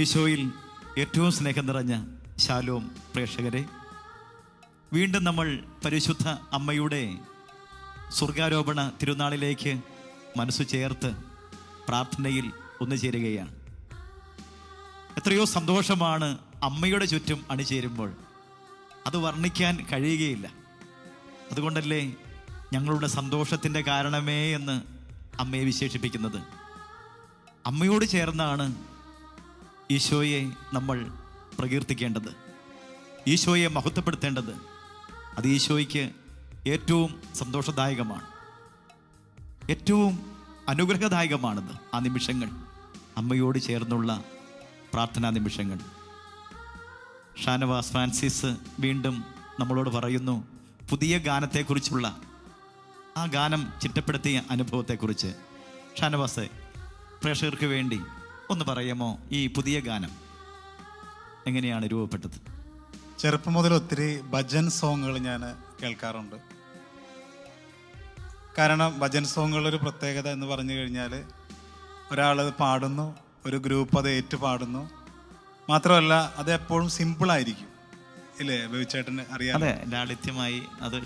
ഈശോയിൽ ഏറ്റവും സ്നേഹം നിറഞ്ഞ ശാലോം പ്രേക്ഷകരെ, വീണ്ടും നമ്മൾ പരിശുദ്ധ അമ്മയുടെ സ്വർഗാരോപണ തിരുനാളിലേക്ക് മനസ്സു ചേർത്ത് പ്രാർത്ഥനയിൽ ഒന്നുചേരുകയാണ്. എത്രയോ സന്തോഷമാണ് അമ്മയുടെ ചുറ്റും അണിചേരുമ്പോൾ, അത് വർണ്ണിക്കാൻ കഴിയുകയില്ല. അതുകൊണ്ടല്ലേ ഞങ്ങളുടെ സന്തോഷത്തിൻ്റെ കാരണമേ എന്ന് അമ്മയെ വിശേഷിപ്പിക്കുന്നത്. അമ്മയോട് ചേർന്നാണ് ഈശോയെ നമ്മൾ പ്രകീർത്തിക്കേണ്ടത്, ഈശോയെ മഹത്വപ്പെടുത്തേണ്ടത്. അത് ഈശോയ്ക്ക് ഏറ്റവും സന്തോഷദായകമാണ്, ഏറ്റവും അനുഗ്രഹദായകമാണത്. ആ നിമിഷങ്ങൾ, അമ്മയോട് ചേർന്നുള്ള പ്രാർത്ഥനാ നിമിഷങ്ങൾ. ഷാനവാസ് ഫ്രാൻസിസ് വീണ്ടും നമ്മളോട് പറയുന്നു പുതിയ ഗാനത്തെക്കുറിച്ചുള്ള, ആ ഗാനം ചിട്ടപ്പെടുത്തിയ അനുഭവത്തെക്കുറിച്ച്. ഷാനവാസ്, പ്രേക്ഷകർക്ക് വേണ്ടി ഒന്ന് പറയാമോ, ഈ പുതിയ ഗാനം എങ്ങനെയാണ് രൂപപ്പെട്ടത്? ചെറുപ്പം മുതൽ ഒത്തിരി ഭജൻ സോങ്ങുകൾ ഞാൻ കേൾക്കാറുണ്ട്. കാരണം ഭജൻ സോങ്ങുകളൊരു പ്രത്യേകത എന്ന് പറഞ്ഞു കഴിഞ്ഞാൽ, ഒരാളത് പാടുന്നു, ഒരു ഗ്രൂപ്പ് അത് ഏറ്റു പാടുന്നു. മാത്രമല്ല അത് എപ്പോഴും സിമ്പിളായിരിക്കും, ഇല്ലേ ബേബിച്ചേട്ടന് അറിയാം? അതെ, ലാളിത്യമായി അത്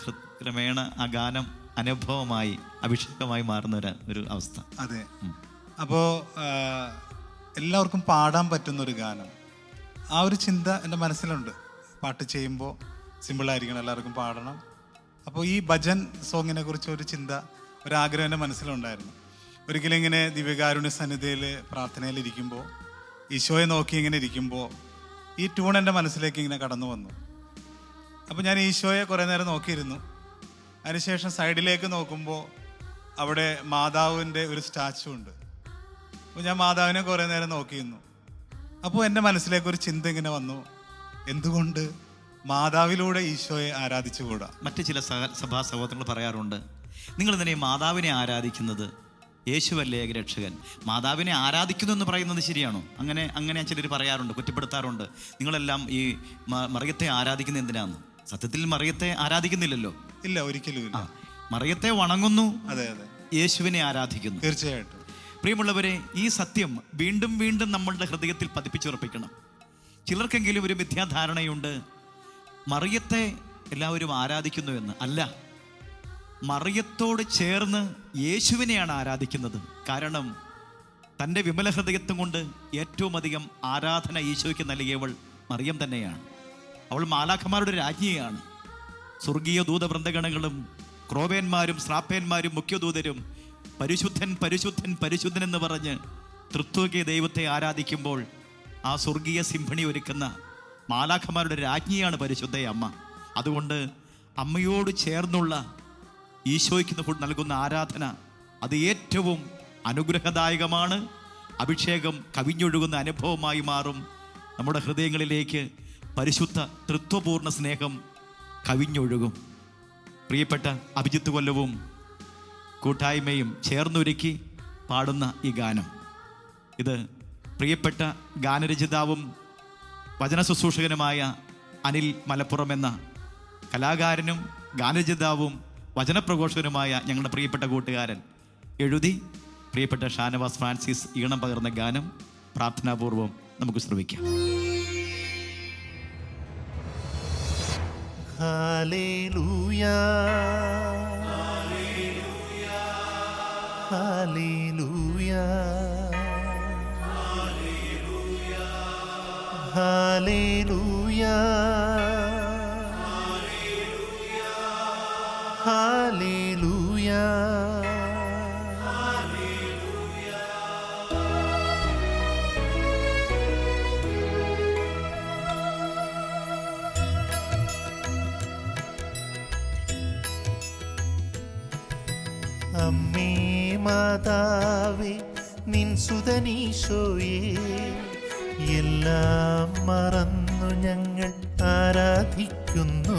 ക്രമേണ ആ ഗാനം അനുഭവമായി അഭിഷേകമായി മാറുന്ന ഒരു അവസ്ഥ. അതെ. അപ്പോൾ എല്ലാവർക്കും പാടാൻ പറ്റുന്നൊരു ഗാനം, ആ ഒരു ചിന്ത എൻ്റെ മനസ്സിലുണ്ട്. പാട്ട് ചെയ്യുമ്പോൾ സിമ്പിളായിരിക്കണം, എല്ലാവർക്കും പാടണം. അപ്പോൾ ഈ ഭജൻ സോങ്ങിനെ കുറിച്ച് ഒരു ചിന്ത, ഒരാഗ്രഹം എൻ്റെ മനസ്സിലുണ്ടായിരുന്നു. ഒരിക്കലും ഇങ്ങനെ ദിവ്യകാരുണ്യ സന്നിധിയിൽ പ്രാർത്ഥനയിലിരിക്കുമ്പോൾ, ഈശോയെ നോക്കി ഇങ്ങനെ ഇരിക്കുമ്പോൾ ഈ ട്യൂൺ എൻ്റെ മനസ്സിലേക്ക് ഇങ്ങനെ കടന്നു വന്നു. അപ്പോൾ ഞാൻ ഈശോയെ കുറേ നേരം നോക്കിയിരുന്നു. അതിനുശേഷം സൈഡിലേക്ക് നോക്കുമ്പോൾ അവിടെ മാതാവിൻ്റെ ഒരു സ്റ്റാച്ചു ഉണ്ട്. അപ്പോൾ ഞാൻ മാതാവിനെ കുറേ നേരം നോക്കിയിരുന്നു. അപ്പോൾ എൻ്റെ മനസ്സിലേക്ക് ഒരു ചിന്ത ഇങ്ങനെ വന്നു, എന്തുകൊണ്ട് മാതാവിലൂടെ ഈശോയെ ആരാധിച്ചുകൂടാ? മറ്റ് ചില സഭാ സഹോദരങ്ങൾ പറയാറുണ്ട്, നിങ്ങൾ ഇതിനെ മാതാവിനെ ആരാധിക്കുന്നത്, യേശുവല്ലേ രക്ഷകൻ, മാതാവിനെ ആരാധിക്കുന്നു എന്ന് പറയുന്നത് ശരിയാണോ? അങ്ങനെ ചിലർ പറയാറുണ്ട്, കുറ്റപ്പെടുത്താറുണ്ട്. നിങ്ങളെല്ലാം ഈ മറിയത്തെ ആരാധിക്കുന്നത് എന്തിനാന്ന്? സത്യത്തിൽ മറിയത്തെ ആരാധിക്കുന്നില്ലല്ലോ. ഇല്ല, ഒരിക്കലും ഇല്ല. മറിയത്തെ വണങ്ങുന്നു, അതെ അതെ, യേശുവിനെ ആരാധിക്കുന്നു. തീർച്ചയായിട്ടും. പ്രിയമുള്ളവരെ, ഈ സത്യം വീണ്ടും വീണ്ടും നമ്മളുടെ ഹൃദയത്തിൽ പതിപ്പിച്ചുറപ്പിക്കണം. ചിലർക്കെങ്കിലും ഒരു മിഥ്യാധാരണയുണ്ട്, മറിയത്തെ എല്ലാവരും ആരാധിക്കുന്നു എന്ന്. അല്ല, മറിയത്തോട് ചേർന്ന് യേശുവിനെയാണ് ആരാധിക്കുന്നത്. കാരണം തൻ്റെ വിമല ഹൃദയത്വം കൊണ്ട് ഏറ്റവും അധികം ആരാധന ഈശോയ്ക്ക് നൽകിയവൾ മറിയം തന്നെയാണ്. അവൾ മാലാഖമാരുടെ രാജ്ഞിയാണ്. സ്വർഗീയ ദൂതവൃന്ദഗണങ്ങളും ക്രോവേന്മാരും ശ്രാപ്പേന്മാരും മുഖ്യദൂതരും പരിശുദ്ധൻ പരിശുദ്ധൻ പരിശുദ്ധൻ എന്ന് പറഞ്ഞ് തൃത്വകീയ ദൈവത്തെ ആരാധിക്കുമ്പോൾ ആ സ്വർഗീയ സിംഫണി ഒരുക്കുന്ന മാലാഖമാരുടെ രാജ്ഞിയാണ് പരിശുദ്ധ അമ്മ. അതുകൊണ്ട് അമ്മയോട് ചേർന്നുള്ള ഈശോയ്ക്ക് നൽകുന്ന ആരാധന അത് ഏറ്റവും അനുഗ്രഹദായകമാണ്. അഭിഷേകം കവിഞ്ഞൊഴുകുന്ന അനുഭവമായി മാറും. നമ്മുടെ ഹൃദയങ്ങളിലേക്ക് പരിശുദ്ധ തൃത്വപൂർണ്ണ സ്നേഹം കവിഞ്ഞൊഴുകും. പ്രിയപ്പെട്ട അഭിജിത്ത് കൊല്ലവും കൂട്ടായ്മയും ചേർന്നൊരുക്കി പാടുന്ന ഈ ഗാനം, ഇത് പ്രിയപ്പെട്ട ഗാനരചിതാവും വചന ശുശ്രൂഷകനുമായ അനിൽ മലപ്പുറം എന്ന കലാകാരനും ഗാനരചിതാവും വചനപ്രഘോഷകനുമായ ഞങ്ങളുടെ പ്രിയപ്പെട്ട കൂട്ടുകാരൻ എഴുതി പ്രിയപ്പെട്ട ഷാനവാസ് ഫ്രാൻസിസ് ഈണം പകർന്ന ഗാനം പ്രാർത്ഥനാപൂർവം നമുക്ക് ശ്രമിക്കാം. ഹല്ലേലൂയാ ഹല്ലേലൂയാ ഹല്ലേലൂയാ ഹല്ലേലൂയാ. അമ്മേ മാതാവേ നിൻ സുതനീശോയേ, എല്ലാം മറന്നു ഞങ്ങൾ ആരാധിക്കുന്നു.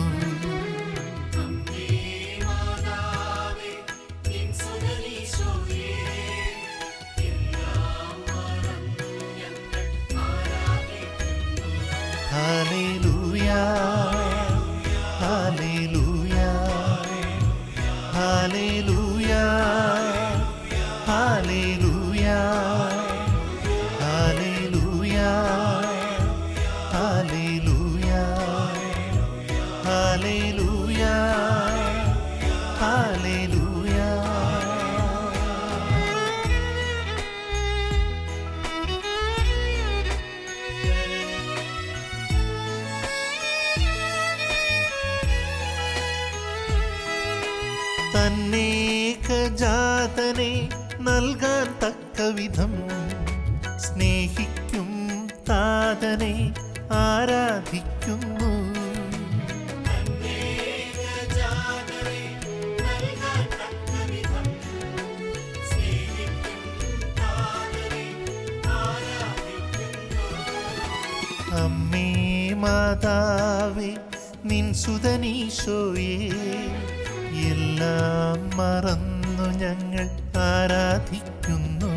ഹല്ലേലൂയാ ഹല്ലേലൂയാ ഹല്ലേലൂയാ ഹല്ലേലൂയാ ഹല്ലേലൂയാ. തന്നേകജാതനെ നൽകാൻ തക്കവിധം സ്നേഹിക്കും താതനെ ആരാധിക്കുന്നു. അമ്മേ മാതാവേ നിൻ സുതനീശോയെ എല്ലാം മറന്നു ഞങ്ങൾ ആരാധിക്കുന്നു.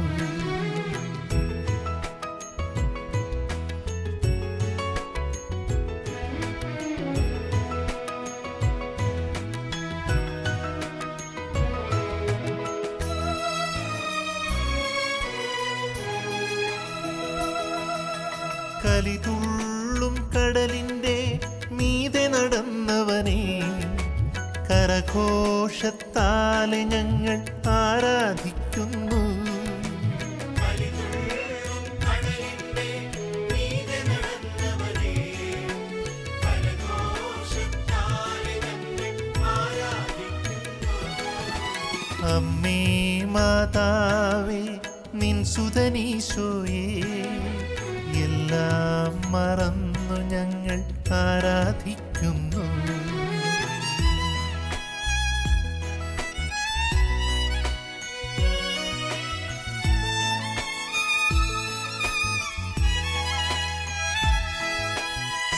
കലിതുള്ളും കടലിൻ്റെ മീതെ നടന്നവനെ കരഘോഷത്താലെ ഞങ്ങൾ ആരാധിക്കുന്നു. അമ്മേ മാതാവേ നിൻ സുതനീശോയെ എല്ലാം മറന്നു ഞങ്ങൾ ആരാധിക്കുന്നു.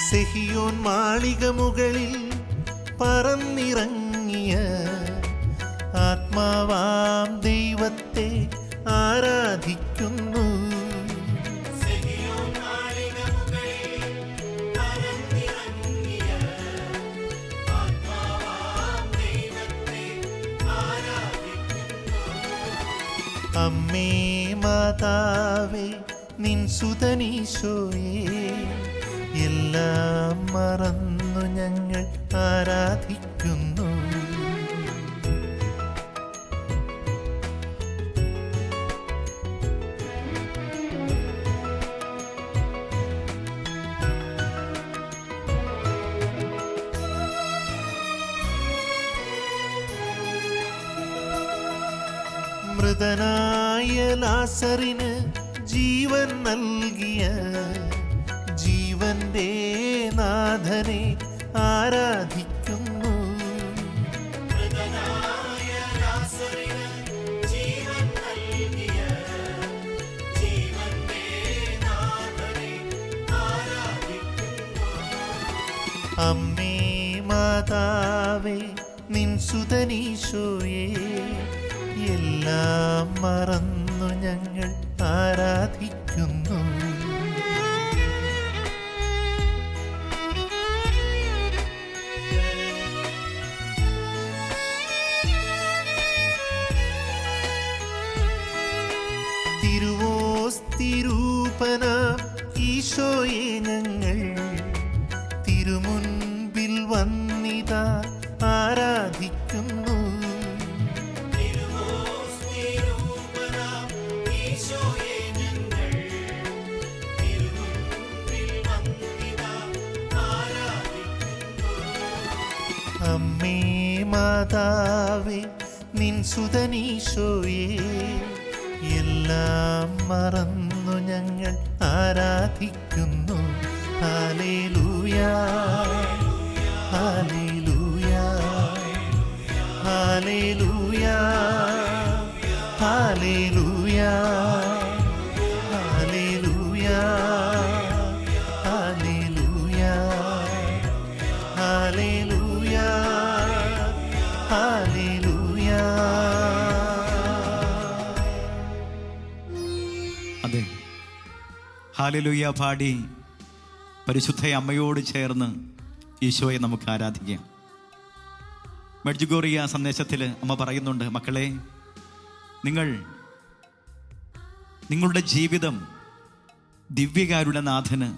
സെഹിയോൻ മാളിക മുകളിൽ പറന്നിറങ്ങിയ ആത്മാവാം ദൈവത്തെ ആരാധിക്കുന്നു. അമ്മേ മാതാവേ നിൻ സുതനീശോയെ എല്ലാം മറന്നു ഞങ്ങൾ ആരാധിക്കുന്നു. മൃതനായ ലാസറിന് ജീവൻ നൽകിയ ജീവന്റെ നാഥനെ ആരാധിക്കുന്നു. അമ്മേ മാതാവേ നിൻ സുതനീശോയെ എല്ലാം മറന്നു ഞങ്ങൾ ആരാധിക്കുന്നു. തിരുവോസ്തിരൂപന ഈശോയെ ഞങ്ങൾ തിരുമുൻപിൽ വന്നിതാ ആരാധിക്കുന്നു. അമ്മേ മാതാവേ നിൻ സുതനീശോയെ എല്ലാം മറന്നു ഞങ്ങൾ ആരാധിക്കുന്നു. ഹല്ലേലൂയാ ഹല്ലേലൂയാ ഹല്ലേലൂയാ ഹല്ലേലൂയാ ഹല്ലേലൂയാ ഹല്ലേലൂയാ ഹല്ലേലൂയാ ഹല്ലേലൂയാ. അതെ, ഹല്ലേലൂയ പാടി പരിശുദ്ധ അമ്മയോട് ചേർന്ന് ഈശോയെ നമുക്ക് ആരാധിക്കാം. മെഡ്ജുഗോറിയ സന്ദേശത്തിൽ അമ്മ പറയുന്നുണ്ട്, മക്കളെ, നിങ്ങളുടെ ജീവിതം ദിവ്യകാരുടെ നാഥന്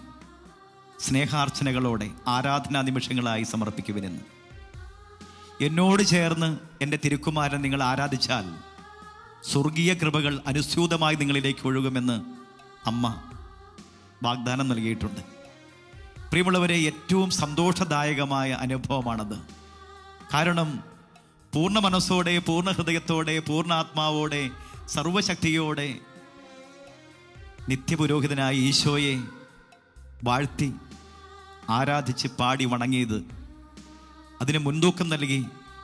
സ്നേഹാർച്ചനകളോടെ ആരാധനാ നിമിഷങ്ങളായി സമർപ്പിക്കുവിനെന്ന്. എന്നോട് ചേർന്ന് എൻ്റെ തിരുക്കുമാരൻ നിങ്ങൾ ആരാധിച്ചാൽ സ്വർഗീയ കൃപകൾ അനുസ്യൂതമായി നിങ്ങളിലേക്ക് ഒഴുകുമെന്ന് അമ്മ വാഗ്ദാനം നൽകിയിട്ടുണ്ട്. പ്രിയമുള്ളവരെ, ഏറ്റവും സന്തോഷദായകമായ അനുഭവമാണത്. കാരണം പൂർണ്ണ മനസ്സോടെ, പൂർണ്ണ ഹൃദയത്തോടെ, പൂർണ്ണ ആത്മാവോടെ, സർവശക്തിയോടെ നിത്യപുരോഹിതനായ ഈശോയെ വാഴ്ത്തി ആരാധിച്ച് പാടി വണങ്ങിയത്, അതിന് മുൻതൂക്കം നൽകി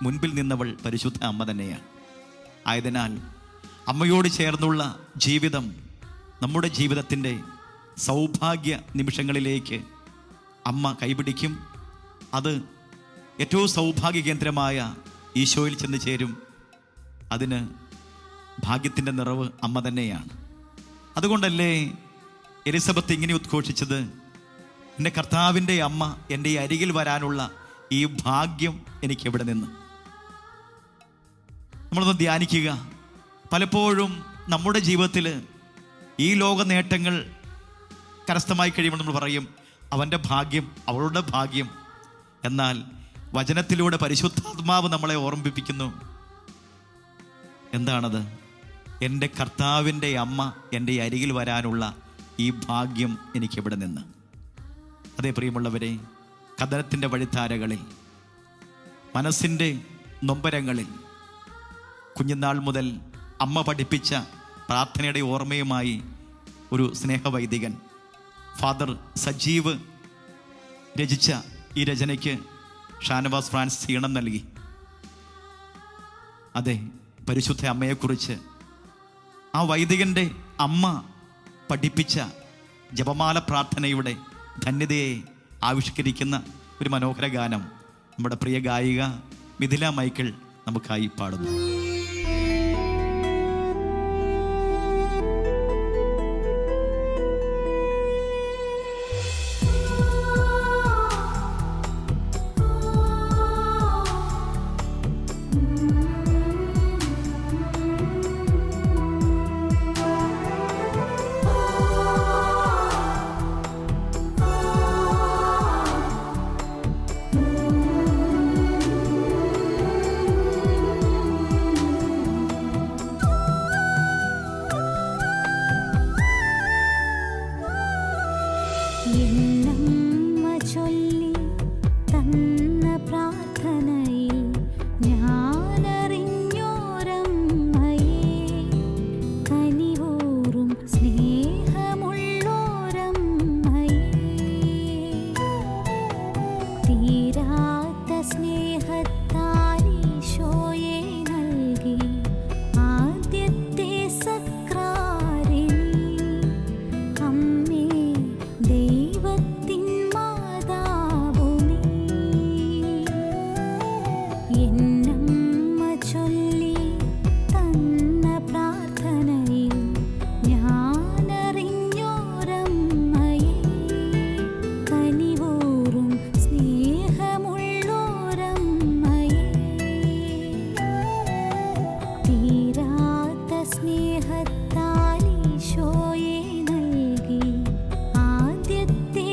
മുൻപിൽ നിന്നവൾ പരിശുദ്ധ അമ്മ തന്നെയാണ്. ആയതിനാൽ അമ്മയോട് ചേർന്നുള്ള ജീവിതം നമ്മുടെ ജീവിതത്തിൻ്റെ സൗഭാഗ്യ നിമിഷങ്ങളിലേക്ക് അമ്മ കൈപിടിക്കും. അത് ഏറ്റവും സൗഭാഗ്യ കേന്ദ്രമായ ഈശോയിൽ ചെന്ന് ചേരും. അതിന് ഭാഗ്യത്തിൻ്റെ നിറവ് അമ്മ തന്നെയാണ്. അതുകൊണ്ടല്ലേ എലിസബത്ത് ഇങ്ങനെ ഉദ്ഘോഷിച്ചത്, എൻ്റെ കർത്താവിൻ്റെ അമ്മ എൻ്റെ ഈ അരികിൽ വരാനുള്ള ഈ ഭാഗ്യം എനിക്ക് എവിടെ നിന്ന്? നമ്മളൊന്ന് ധ്യാനിക്കുക. പലപ്പോഴും നമ്മുടെ ജീവിതത്തിൽ ഈ ലോക നേട്ടങ്ങൾ കരസ്ഥമായി കഴിയുമ്പോൾ നമ്മൾ പറയും അവൻ്റെ ഭാഗ്യം, അവളുടെ ഭാഗ്യം. എന്നാൽ വചനത്തിലൂടെ പരിശുദ്ധാത്മാവ് നമ്മളെ ഓർമ്മിപ്പിക്കുന്നു. എന്താണത്? എൻ്റെ കർത്താവിൻ്റെ അമ്മ എൻ്റെ അരികിൽ വരാനുള്ള ഈ ഭാഗ്യം എനിക്ക് എവിടെ നിന്ന്? അതേ പ്രിയമുള്ളവരെ, കദനത്തിൻ്റെ വഴിത്താരകളിൽ, മനസ്സിൻ്റെ നൊമ്പരങ്ങളിൽ കുഞ്ഞുനാൾ മുതൽ അമ്മ പഠിപ്പിച്ച പ്രാർത്ഥനയുടെ ഓർമ്മയുമായി ഒരു സ്നേഹവൈദികൻ ഫാദർ സജീവ് രചിച്ച ഈ രചനയ്ക്ക് ഷാനവാസ് ഫ്രാൻസിസ് ഈണം നൽകി. അതെ, പരിശുദ്ധ അമ്മയെക്കുറിച്ച് ആ വൈദികൻ്റെ അമ്മ പഠിപ്പിച്ച ജപമാല പ്രാർത്ഥനയുടെ ധന്യതയെ ആവിഷ്കരിക്കുന്ന ഒരു മനോഹര ഗാനം നമ്മുടെ പ്രിയ ഗായിക മിഥില മൈക്കിൾ നമുക്കായി പാടുന്നു. സ്നേഹത്താൽ ഈശോയെ നൽകി ആദ്യത്തെ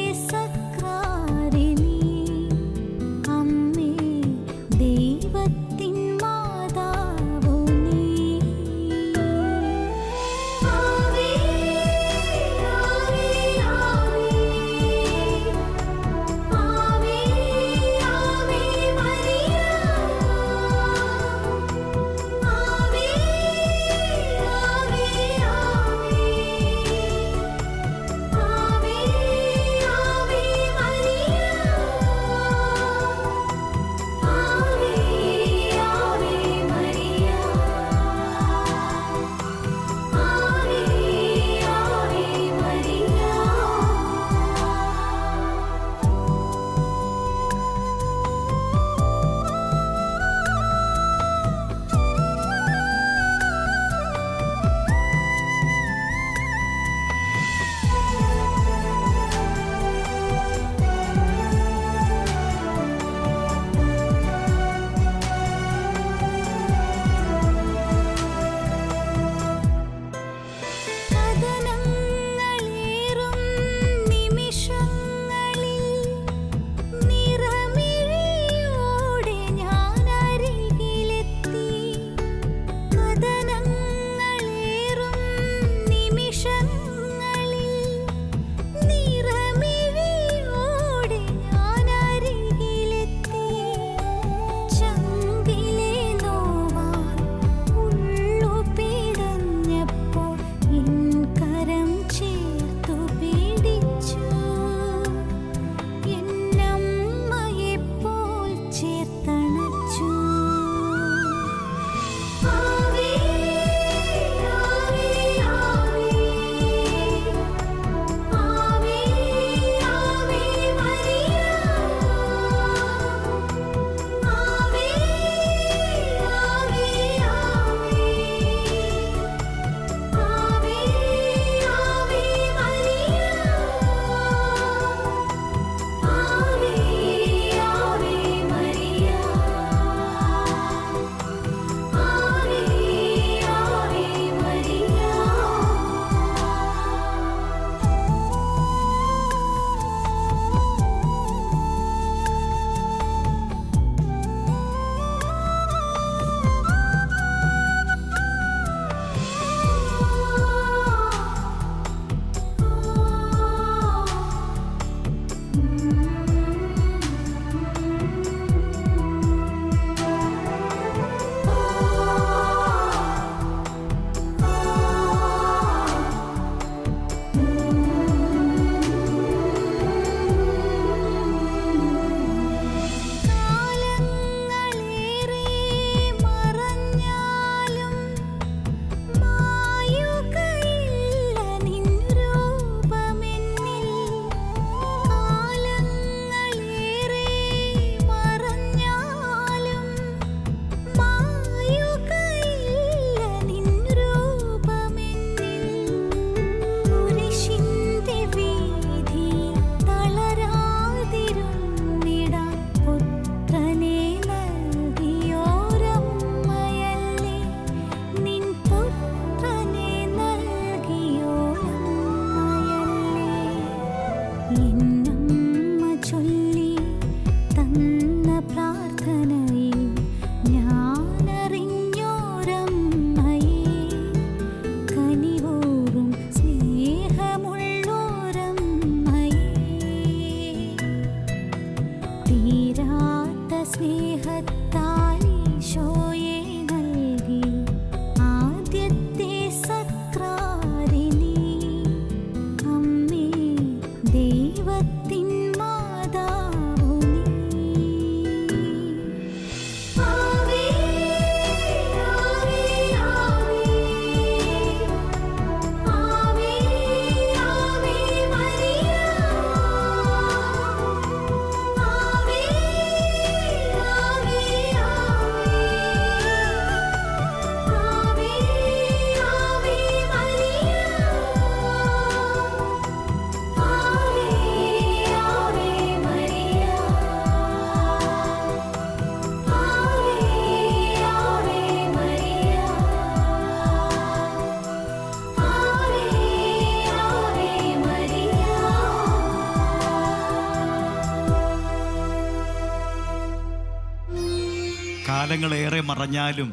കാലങ്ങളേറെ മറഞ്ഞാലും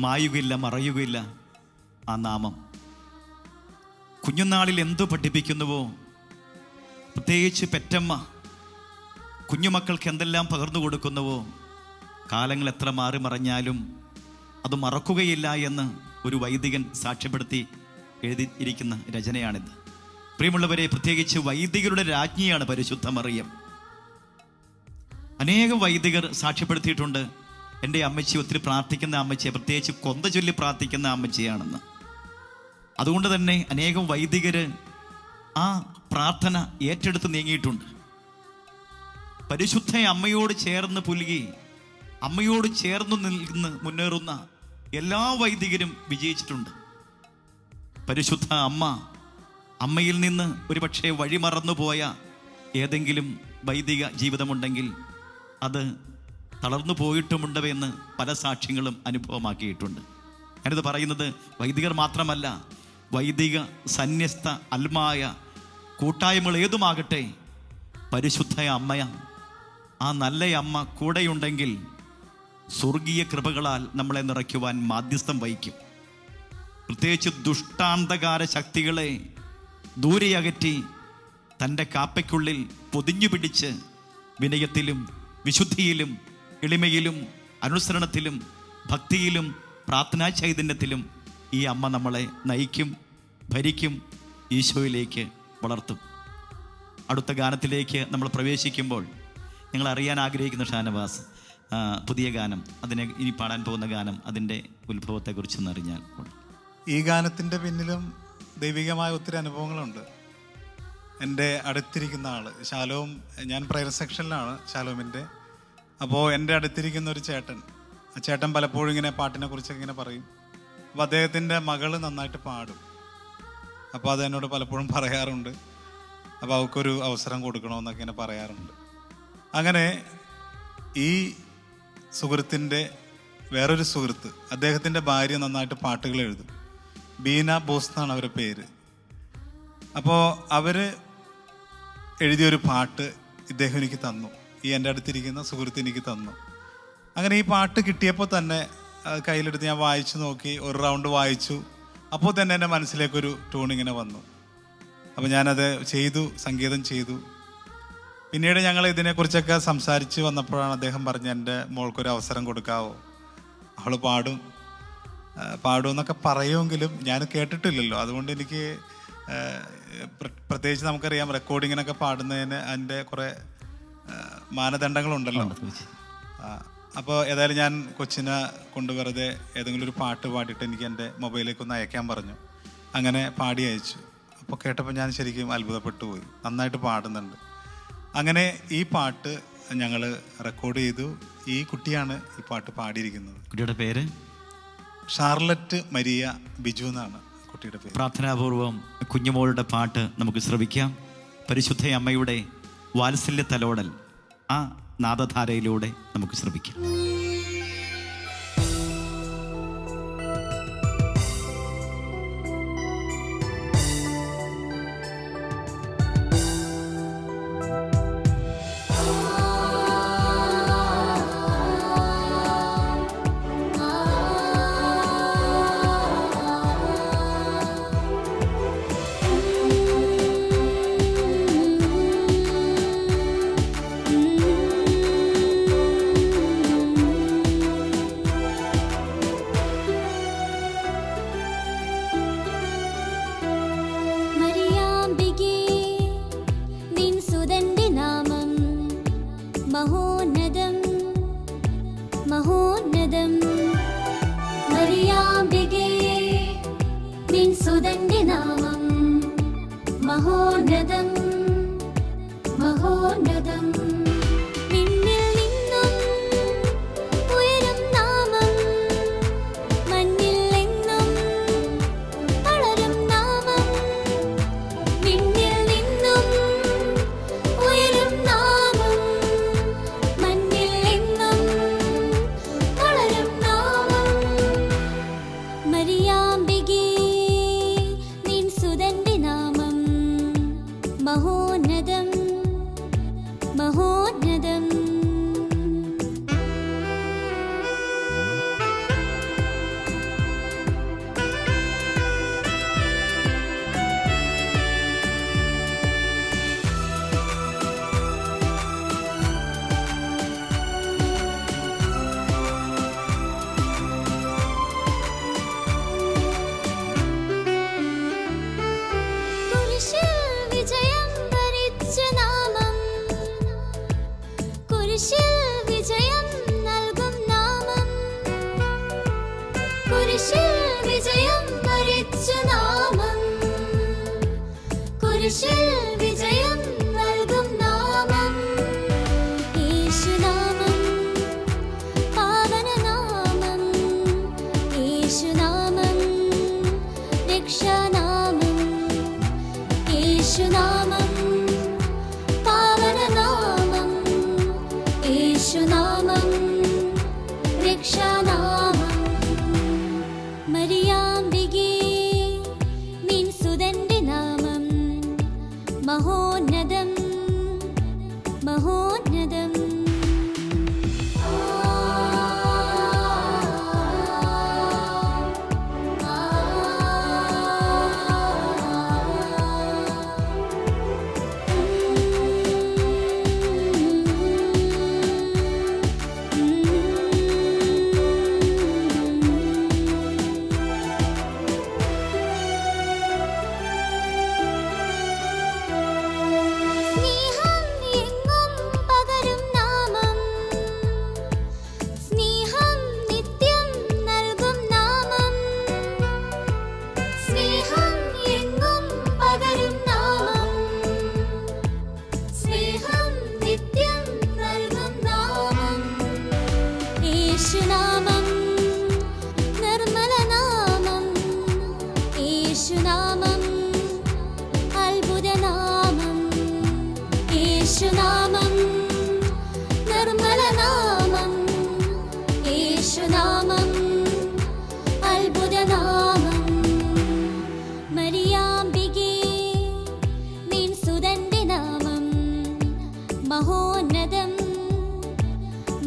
മായുകയില്ല, മറയുകയില്ല ആ നാമം. കുഞ്ഞുനാളിൽ എന്തു പഠിപ്പിക്കുന്നുവോ, പ്രത്യേകിച്ച് പെറ്റമ്മ കുഞ്ഞുമക്കൾക്ക് എന്തെല്ലാം പകർന്നു കൊടുക്കുന്നുവോ, കാലങ്ങൾ എത്ര മാറി മറഞ്ഞാലും അത് മറക്കുകയില്ല എന്ന് ഒരു വൈദികൻ സാക്ഷ്യപ്പെടുത്തി എഴുതിയിരിക്കുന്ന രചനയാണിത്. പ്രിയമുള്ളവരെ, പ്രത്യേകിച്ച് വൈദികരുടെ രാജ്ഞിയാണ് പരിശുദ്ധ മറിയം. അനേകം വൈദികർ സാക്ഷ്യപ്പെടുത്തിയിട്ടുണ്ട്, എൻ്റെ അമ്മച്ചി ഒത്തിരി പ്രാർത്ഥിക്കുന്ന അമ്മച്ചിയെ, പ്രത്യേകിച്ച് കൊന്ത ചൊല്ലി പ്രാർത്ഥിക്കുന്ന അമ്മച്ചിയാണെന്ന്. അതുകൊണ്ട് തന്നെ അനേകം വൈദികർ ആ പ്രാർത്ഥന ഏറ്റെടുത്ത് നീങ്ങിയിട്ടുണ്ട്. പരിശുദ്ധ അമ്മയോട് ചേർന്ന് പുലുകി അമ്മയോട് ചേർന്ന് നിന്ന് മുന്നേറുന്ന എല്ലാ വൈദികരും വിജയിച്ചിട്ടുണ്ട്. പരിശുദ്ധ അമ്മയിൽ നിന്ന് ഒരുപക്ഷെ വഴിമറന്നു പോയ ഏതെങ്കിലും വൈദിക ജീവിതമുണ്ടെങ്കിൽ അത് തളർന്നു പോയിട്ടുമുണ്ടെന്ന് പല സാക്ഷ്യങ്ങളും അനുഭവമാക്കിയിട്ടുണ്ട്. ഞാനിത് പറയുന്നത് വൈദികർ മാത്രമല്ല, വൈദിക സന്യസ്ത അൽമായ കൂട്ടായ്മകൾ ഏതുമാകട്ടെ, പരിശുദ്ധ അമ്മയ ആ നല്ല അമ്മ കൂടെയുണ്ടെങ്കിൽ സ്വർഗീയ കൃപകളാൽ നമ്മളെ നിറയ്ക്കുവാൻ മാധ്യസ്ഥം വഹിക്കും. പ്രത്യേകിച്ച് ദുഷ്ടാന്തകാര ശക്തികളെ ദൂരെ അകറ്റി തൻ്റെ കാപ്പയ്ക്കുള്ളിൽ പൊതിഞ്ഞു പിടിച്ച് വിനയത്തിലും വിശുദ്ധിയിലും എളിമയിലും അനുസരണത്തിലും ഭക്തിയിലും പ്രാർത്ഥനാ ചൈതന്യത്തിലും ഈ അമ്മ നമ്മളെ നയിക്കും, ഭരിക്കും, ഈശോയിലേക്ക് വളർത്തും. അടുത്ത ഗാനത്തിലേക്ക് നമ്മൾ പ്രവേശിക്കുമ്പോൾ നിങ്ങൾ അറിയാൻ ആഗ്രഹിക്കുന്ന ഷാനവാസ്, പുതിയ ഗാനം, അതിനെ ഇനി പാടാൻ പോകുന്ന ഗാനം, അതിൻ്റെ ഉത്ഭവത്തെക്കുറിച്ചൊന്ന് അറിഞ്ഞാൽ. ഈ ഗാനത്തിൻ്റെ പിന്നിലും ദൈവികമായ ഒത്തിരി അനുഭവങ്ങളുണ്ട്. എൻ്റെ അടുത്തിരിക്കുന്ന ആൾ ശാലോം, ഞാൻ പ്രയർ സെക്ഷനിലാണ് ശാലോമിൻ്റെ. അപ്പോൾ എൻ്റെ അടുത്തിരിക്കുന്ന ഒരു ചേട്ടൻ, ആ ചേട്ടൻ പലപ്പോഴും ഇങ്ങനെ പാട്ടിനെ കുറിച്ചൊക്കെ ഇങ്ങനെ പറയും. അപ്പോൾ അദ്ദേഹത്തിൻ്റെ മകള് നന്നായിട്ട് പാടും. അപ്പോൾ അത് എന്നോട് പലപ്പോഴും പറയാറുണ്ട്. അപ്പോൾ അവൾക്കൊരു അവസരം കൊടുക്കണമെന്നൊക്കെ ഇങ്ങനെ പറയാറുണ്ട്. അങ്ങനെ ഈ സുഹൃത്തിൻ്റെ വേറൊരു സുഹൃത്ത്, അദ്ദേഹത്തിൻ്റെ ഭാര്യ നന്നായിട്ട് പാട്ടുകൾ എഴുതും. ബീന ബോസ് എന്നാണ് അവരുടെ പേര്. അപ്പോൾ അവർ എഴുതിയൊരു പാട്ട് ഇദ്ദേഹം എനിക്ക് തന്നു, ഈ എൻ്റെ അടുത്തിരിക്കുന്ന സുഹൃത്ത് എനിക്ക് തന്നു. അങ്ങനെ ഈ പാട്ട് കിട്ടിയപ്പോൾ തന്നെ കയ്യിലെടുത്ത് ഞാൻ വായിച്ചു നോക്കി, ഒരു റൗണ്ട് വായിച്ചു. അപ്പോൾ തന്നെ എൻ്റെ മനസ്സിലേക്കൊരു ട്യൂൺ ഇങ്ങനെ വന്നു. അപ്പോൾ ഞാനത് ചെയ്തു, സംഗീതം ചെയ്തു. പിന്നീട് ഞങ്ങൾ ഇതിനെക്കുറിച്ചൊക്കെ സംസാരിച്ച് വന്നപ്പോഴാണ് അദ്ദേഹം പറഞ്ഞ് എൻ്റെ മോൾക്കൊരു അവസരം കൊടുക്കാവോ, അവൾ പാടുമെന്നൊക്കെ പറയുമെങ്കിലും ഞാൻ കേട്ടിട്ടില്ലല്ലോ. അതുകൊണ്ട് എനിക്ക് പ്രത്യേകിച്ച് നമുക്കറിയാം റെക്കോർഡിങ്ങിനൊക്കെ പാടുന്നതിന് അതിൻ്റെ കുറേ മാനദണ്ഡങ്ങളുണ്ടല്ലോ. അപ്പോൾ ഏതായാലും ഞാൻ കൊച്ചിനെ കൊണ്ട് വെറുതെ ഏതെങ്കിലും ഒരു പാട്ട് പാടിയിട്ട് എനിക്ക് എൻ്റെ മൊബൈലിലേക്ക് ഒന്ന് അയക്കാൻ പറഞ്ഞു. അങ്ങനെ പാടി അയച്ചു. അപ്പോൾ കേട്ടപ്പോൾ ഞാൻ ശരിക്കും അത്ഭുതപ്പെട്ടു പോയി. നന്നായിട്ട് പാടുന്നുണ്ട്. അങ്ങനെ ഈ പാട്ട് ഞങ്ങൾ റെക്കോർഡ് ചെയ്തു. ഈ കുട്ടിയാണ് ഈ പാട്ട് പാടിയിരിക്കുന്നത്. കുട്ടിയുടെ പേര് ഷാർലറ്റ് മരിയ ബിജു എന്നാണ് കുട്ടിയുടെ പേര്. പ്രാർത്ഥനാപൂർവം കുഞ്ഞുമോളുടെ പാട്ട് നമുക്ക് ശ്രവിക്കാം. പരിശുദ്ധ അമ്മയുടെ വാത്സല്യ തലോടൽ ആ നാദധാരയിലൂടെ നമുക്ക് ശ്രമിക്കാം. മഹോന്നതം മറിയാംബികേ നിൻ സുതന്റെ നാമം മഹോന്നതം മഹോന്നതം. വിണ്ണിൽ നിന്നും ഉയരും നാമം, മണ്ണിൽ എങ്ങും വളരും നാമം. വിണ്ണിൽ നിന്നും ഉയരും നാമം, മണ്ണിൽ എങ്ങും വളരും നാമം. മറിയാംബികേ നിൻ സുതന്റെ നാമം മഹോന്നതം മഹോന്നതം. കുരിശിൽ വിജയം വരിച്ച നാമം, കുരിശിൽ വിജയം നൽകും നാമം. കുരിശിൽ വിജയം വരിച്ച നാമം, കുരിശിൽ വിജയം നൽകും നാമം. യേശുനാമം പാവനനാമം, യേശുനാമം രക്ഷാനാമം. യേശുനാമം പാവനനാമം, യേശുനാമം രക്ഷാനാമം. മറിയാംബികേ നിൻ സുതന്റെ നാമം മഹോന്നതം മഹോന്നതം. സ്നേഹം എങ്ങും പകരും നാമം, സ്നേഹം നിത്യം നൽകും നാമം. സ്നേഹം എങ്ങും പകരും നാമം, സ്നേഹം നിത്യം നൽകും നാമം. യേശുനാമം നിർമ്മലനാമം, യേശുനാമം അത്ഭുതനാമം. യേശുനാമം നിർമ്മലനാമം, യേശുനാമം അത്ഭുതനാമം. മറിയാംബികേ നിൻ സുതന്റെ നാമം മഹോന്നതം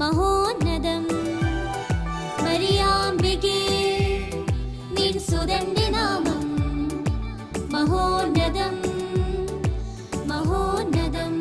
മഹോന്നതം. മറിയാംബികേ നിൻ സുതന്റെ നാമം മഹോന്നതം മഹോന്നതം.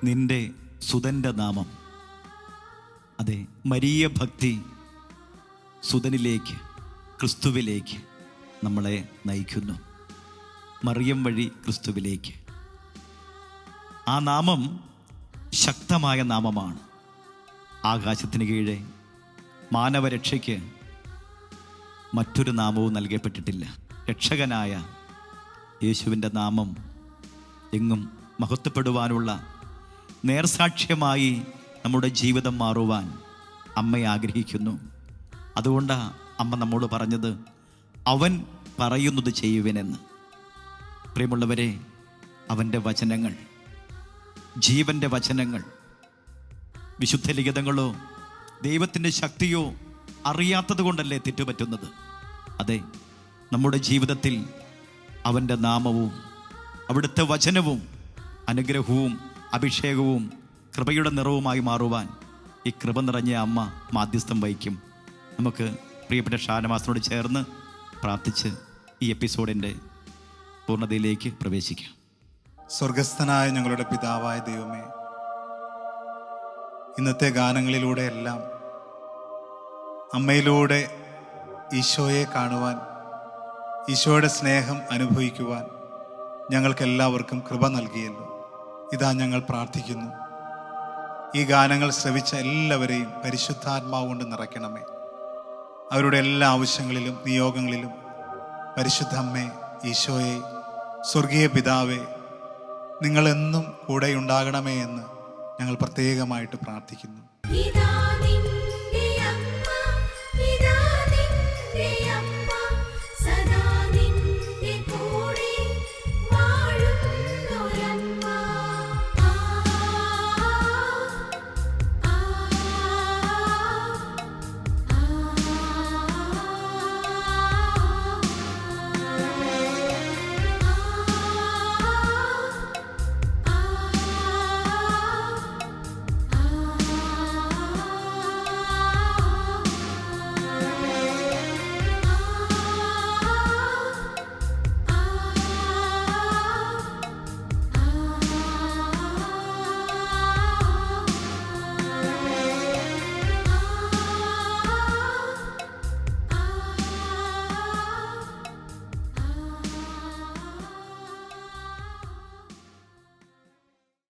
നിന്റെ സുതൻ്റെ നാമം. അതെ, മരിയ ഭക്തി സുതനിലേക്ക്, ക്രിസ്തുവിലേക്ക് നമ്മളെ നയിക്കുന്നു. മറിയം വഴി ക്രിസ്തുവിലേക്ക്. ആ നാമം ശക്തമായ നാമമാണ്. ആകാശത്തിന് കീഴെ മാനവരക്ഷയ്ക്ക് മറ്റൊരു നാമവും നൽകപ്പെട്ടിട്ടില്ല. രക്ഷകനായ യേശുവിൻ്റെ നാമം എങ്ങും മഹത്വപ്പെടുവാനുള്ള നേർസാക്ഷ്യമായി നമ്മുടെ ജീവിതം മാറുവാൻ അമ്മ ആഗ്രഹിക്കുന്നു. അതുകൊണ്ടാണ് അമ്മ നമ്മോട് പറഞ്ഞത്, അവൻ പറയുന്നത് ചെയ്യുവനെന്ന്. പ്രിയമുള്ളവരെ, അവൻ്റെ വചനങ്ങൾ, ജീവൻ്റെ വചനങ്ങൾ, വിശുദ്ധ ലിഖിതങ്ങളോ ദൈവത്തിൻ്റെ ശക്തിയോ അറിയാത്തത് കൊണ്ടല്ലേ തെറ്റുപറ്റുന്നത്. അതെ, നമ്മുടെ ജീവിതത്തിൽ അവൻ്റെ നാമവും അവിടുത്തെ വചനവും അനുഗ്രഹവും അഭിഷേകവും കൃപയുടെ നിറവുമായി മാറുവാൻ ഈ കൃപ നിറഞ്ഞ അമ്മ മാധ്യസ്ഥം വഹിക്കും. നമുക്ക് പ്രിയപ്പെട്ട ഷാനവാസിനോട് ചേർന്ന് പ്രാർത്ഥിച്ച് ഈ എപ്പിസോഡിൻ്റെ പൂർണ്ണതയിലേക്ക് പ്രവേശിക്കാം. സ്വർഗസ്ഥനായ ഞങ്ങളുടെ പിതാവായ ദൈവമേ, ഇന്നത്തെ ഗാനങ്ങളിലൂടെ എല്ലാം അമ്മയിലൂടെ ഈശോയെ കാണുവാൻ, ഈശോയുടെ സ്നേഹം അനുഭവിക്കുവാൻ ഞങ്ങൾക്കെല്ലാവർക്കും കൃപ നൽകിയല്ലോ. ഇതാ ഞങ്ങൾ പ്രാർത്ഥിക്കുന്നു, ഈ ഗാനങ്ങൾ ശ്രവിച്ച എല്ലാവരെയും പരിശുദ്ധാത്മാവ് കൊണ്ട് നിറയ്ക്കണമേ. അവരുടെ എല്ലാ ആവശ്യങ്ങളിലും നിയോഗങ്ങളിലും പരിശുദ്ധ അമ്മേ, ഈശോയെ, സ്വർഗീയ പിതാവേ, നിങ്ങളെന്നും കൂടെയുണ്ടാകണമേ എന്ന് ഞങ്ങൾ പ്രത്യേകമായിട്ട് പ്രാർത്ഥിക്കുന്നു.